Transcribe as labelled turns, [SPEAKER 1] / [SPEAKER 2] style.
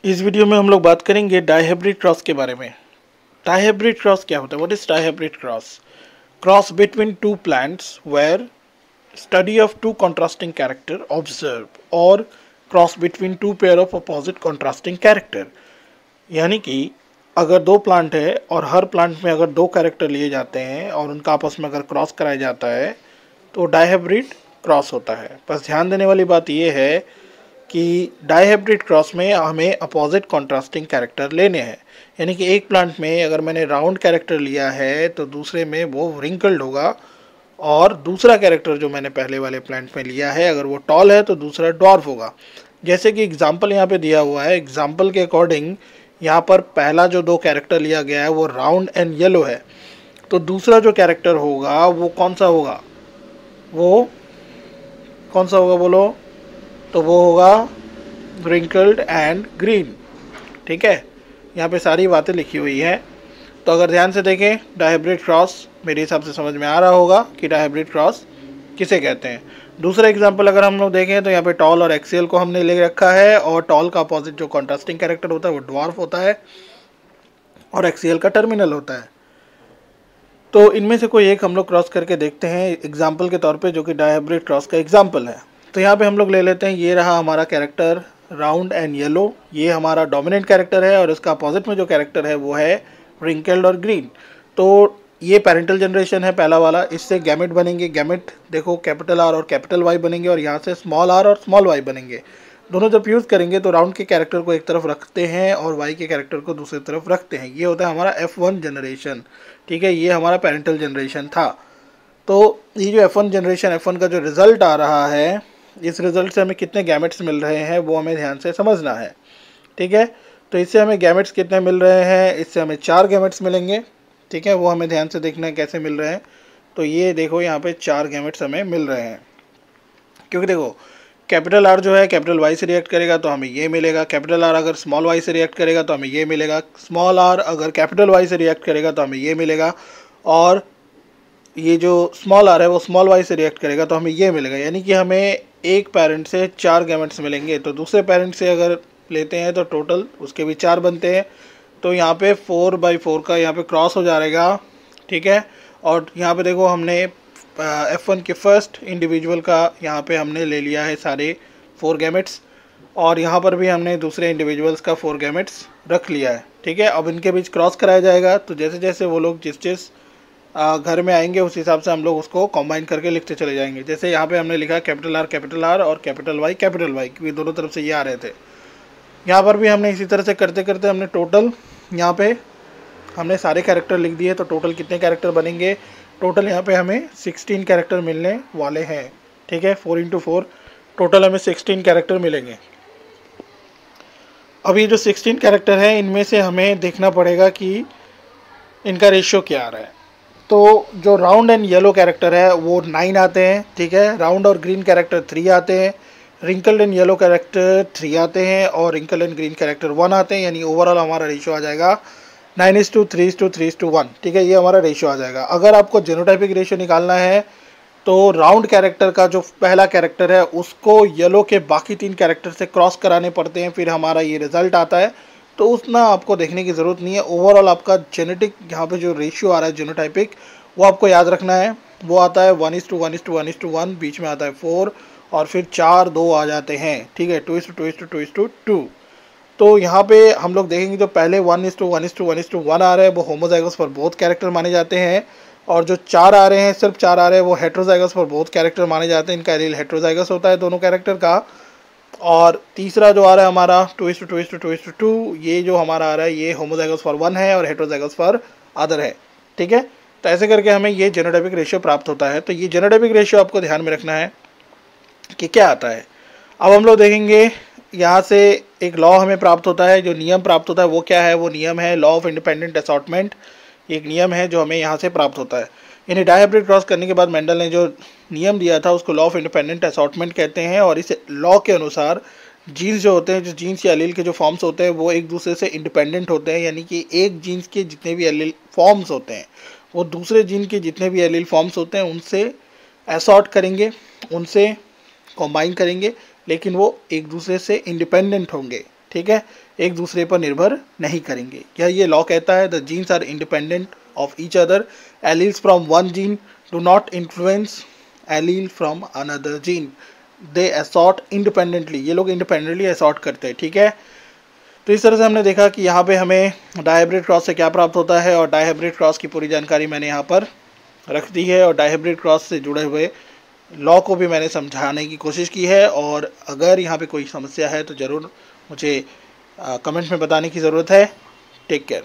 [SPEAKER 1] इस वीडियो में हम लोग बात करेंगे डाइहाइब्रिड क्रॉस के बारे में। डाइहाइब्रिड क्रॉस क्या होता है? What is dihybrid cross? Cross between two plants where study of two contrasting character observe, और cross between two pair of opposite contrasting character. यानी कि अगर दो प्लांट है और हर प्लांट में अगर दो कैरेक्टर लिए जाते हैं और उनका आपस में अगर क्रॉस कराया जाता है तो डाइहाइब्रिड क्रॉस होता है। बस ध्यान देने वाली बात यह है कि डाइहाइब्रिड क्रॉस में हमें अपोजिट कॉन्ट्रास्टिंग कैरेक्टर लेने हैं। यानी कि एक प्लांट में अगर मैंने राउंड कैरेक्टर लिया है तो दूसरे में वो रिंकल्ड होगा, और दूसरा कैरेक्टर जो मैंने पहले वाले प्लांट में लिया है अगर वो टॉल है तो दूसरा डॉर्फ होगा। जैसे कि एग्जाम्पल यहाँ पे दिया हुआ है, एग्जाम्पल के अकॉर्डिंग यहाँ पर पहला जो दो कैरेक्टर लिया गया है वो राउंड एंड येलो है, तो दूसरा जो कैरेक्टर होगा वो कौन सा होगा? वो कौन सा होगा बोलो? तो वो होगा रिंकल्ड एंड ग्रीन। ठीक है, यहाँ पे सारी बातें लिखी हुई है। तो अगर ध्यान से देखें डाइहाइब्रिड क्रॉस मेरे हिसाब से समझ में आ रहा होगा कि डाइहाइब्रिड क्रॉस किसे कहते हैं। दूसरा एग्जांपल अगर हम लोग देखें तो यहाँ पे टॉल और एक्सियल को हमने ले रखा है, और टॉल का अपोजिट जो कॉन्ट्रास्टिंग कैरेक्टर होता है वो ड्वार्फ होता है और एक्सियल का टर्मिनल होता है। तो इनमें से कोई एक हम लोग क्रॉस करके देखते हैं एग्जाम्पल के तौर पर, जो कि डाइहाइब्रिड क्रॉस का एग्जाम्पल है। तो यहाँ पे हम लोग ले लेते हैं, ये रहा हमारा कैरेक्टर राउंड एंड येलो, ये हमारा डोमिनेंट कैरेक्टर है और इसका अपोजिट में जो कैरेक्टर है वो है रिंकल्ड और ग्रीन। तो ये पेरेंटल जनरेशन है पहला वाला, इससे गैमेट बनेंगे। गैमेट देखो कैपिटल आर और कैपिटल वाई बनेंगे, और यहाँ से स्मॉल आर और स्मॉल वाई बनेंगे। दोनों जब यूज़ करेंगे तो राउंड के कैरेक्टर को एक तरफ रखते हैं और वाई के कैरेक्टर को दूसरी तरफ रखते हैं। ये होता है हमारा F1 जनरेशन। ठीक है, ये हमारा पेरेंटल जनरेशन था। तो ये जो F1 जनरेशन, F1 का जो रिज़ल्ट आ रहा है, इस रिज़ल्ट से हमें कितने गैमेट्स मिल रहे हैं वो हमें ध्यान से समझना है। ठीक है, तो इससे हमें गैमेट्स कितने मिल रहे हैं? इससे हमें 4 गैमेट्स मिलेंगे। ठीक है, वो हमें ध्यान से देखना है कैसे मिल रहे हैं। तो ये देखो यहाँ पे 4 गैमेट्स हमें मिल रहे हैं, क्योंकि देखो कैपिटल आर जो है कैपिटल वाई से रिएक्ट करेगा तो हमें ये मिलेगा, कैपिटल आर अगर स्मॉल वाई से रिएक्ट करेगा तो हमें ये मिलेगा, स्मॉल आर अगर कैपिटल वाई से रिएक्ट करेगा तो हमें ये मिलेगा, और ये जो स्मॉल आर है वो स्मॉल वाई से रिएक्ट करेगा तो हमें ये मिलेगा। यानी कि हमें एक पेरेंट से 4 गैमेट्स मिलेंगे। तो दूसरे पेरेंट से अगर लेते हैं तो टोटल उसके भी 4 बनते हैं। तो यहाँ पे 4/4 का यहाँ पे क्रॉस हो जाएगा। ठीक है, और यहाँ पे देखो हमने F1 के फर्स्ट इंडिविजुअल का यहाँ पे हमने ले लिया है सारे 4 गैमेट्स, और यहाँ पर भी हमने दूसरे इंडिविजुअल्स का 4 गैमेट्स रख लिया है। ठीक है, अब इनके बीच क्रॉस कराया जाएगा, तो जैसे जैसे वो लोग जिस घर में आएंगे उस हिसाब से हम लोग उसको कंबाइन करके लिखते चले जाएंगे। जैसे यहाँ पे हमने लिखा कैपिटल आर और कैपिटल वाई, क्योंकि दोनों तरफ से ये आ रहे थे। यहाँ पर भी हमने इसी तरह से करते करते हमने टोटल यहाँ पे हमने सारे कैरेक्टर लिख दिए। तो टोटल कितने कैरेक्टर बनेंगे? टोटल यहाँ पे हमें 16 कैरेक्टर मिलने वाले हैं। ठीक है, 4 × 4 टोटल हमें 16 कैरेक्टर मिलेंगे। अब ये जो 16 कैरेक्टर हैं इनमें से हमें देखना पड़ेगा कि इनका रेशियो क्या आ रहा है। तो जो राउंड एंड येलो कैरेक्टर है वो 9 आते हैं। ठीक है, राउंड और ग्रीन कैरेक्टर 3 आते हैं, रिंकल्ड एंड येलो कैरेक्टर 3 आते हैं, और रिंकल एंड ग्रीन कैरेक्टर 1 आते हैं। यानी ओवरऑल हमारा रेशियो आ जाएगा 9:3:3:1। ठीक है, ये हमारा रेशियो आ जाएगा। अगर आपको जेनोटाइपिक रेशियो निकालना है तो राउंड कैरेक्टर का जो पहला कैरेक्टर है उसको येलो के बाकी 3 कैरेक्टर से क्रॉस कराने पड़ते हैं, फिर हमारा ये रिजल्ट आता है। तो उतना आपको देखने की ज़रूरत नहीं है। ओवरऑल आपका जेनेटिक यहाँ पे जो रेशियो आ रहा है जेनोटाइपिक, वो आपको याद रखना है। वो आता है 1:1:1:1, बीच में आता है 4, और फिर 4:2 आ जाते हैं। ठीक है, 2:2:2:2। तो यहाँ पे हम लोग देखेंगे जो पहले 1:1:1:1 आ रहे हैं वो होमोजाइगस फॉर बोथ कैरेक्टर माने जाते हैं, और जो 4 आ रहे हैं, सिर्फ 4 आ रहे हैं, वो हेट्रोजाइगस फॉर बोथ कैरेक्टर माने जाते हैं। इनका एलील हेट्रोजाइगस होता है दोनों कैरेक्टर का। और तीसरा जो आ रहा है हमारा 2:2:2:2, ये जो हमारा आ रहा है ये होमोजाइगस फॉर 1 है और हेट्रोजाइगस फॉर अदर है। ठीक है, तो ऐसे करके हमें ये जेनोटाइपिक रेशियो प्राप्त होता है। तो ये जेनोटाइपिक रेशियो आपको ध्यान में रखना है कि क्या आता है। अब हम लोग देखेंगे यहाँ से एक लॉ हमें प्राप्त होता है, जो नियम प्राप्त होता है वो क्या है? वो नियम है लॉ ऑफ इंडिपेंडेंट असॉर्टमेंट। एक नियम है जो हमें यहाँ से प्राप्त होता है। यानी डाइहाइब्रिड क्रॉस करने के बाद मेंडल ने जो नियम दिया था उसको लॉ ऑफ इंडिपेंडेंट असॉर्टमेंट कहते हैं, और इस लॉ के अनुसार जीन्स जो होते हैं, जो जीन्स या एलील के जो फॉर्म्स होते हैं वो एक दूसरे से इंडिपेंडेंट होते हैं। यानी कि एक जीन्स के जितने भी एलील फॉर्म्स होते हैं वो दूसरे जीन के जितने भी एलील फॉर्म्स होते हैं उनसे असॉर्ट करेंगे, उनसे कंबाइन करेंगे, लेकिन वो एक दूसरे से इंडिपेंडेंट होंगे। ठीक है, एक दूसरे पर निर्भर नहीं करेंगे। क्या ये लॉ कहता है the genes are independent of each other, alleles from one gene do not influence allele from another gene, they assort independently, ये लोग इंडिपेंडेंटली असॉर्ट करते हैं। ठीक है, तो इस तरह से हमने देखा कि यहाँ पे हमें डायहाइब्रिड क्रॉस से क्या प्राप्त होता है, और डायहाइब्रिड क्रॉस की पूरी जानकारी मैंने यहाँ पर रख दी है, और डायहाइब्रिड क्रॉस से जुड़े हुए लॉ को भी मैंने समझाने की कोशिश की है। और अगर यहाँ पे कोई समस्या है तो ज़रूर मुझे कमेंट में बताने की ज़रूरत है। Take care.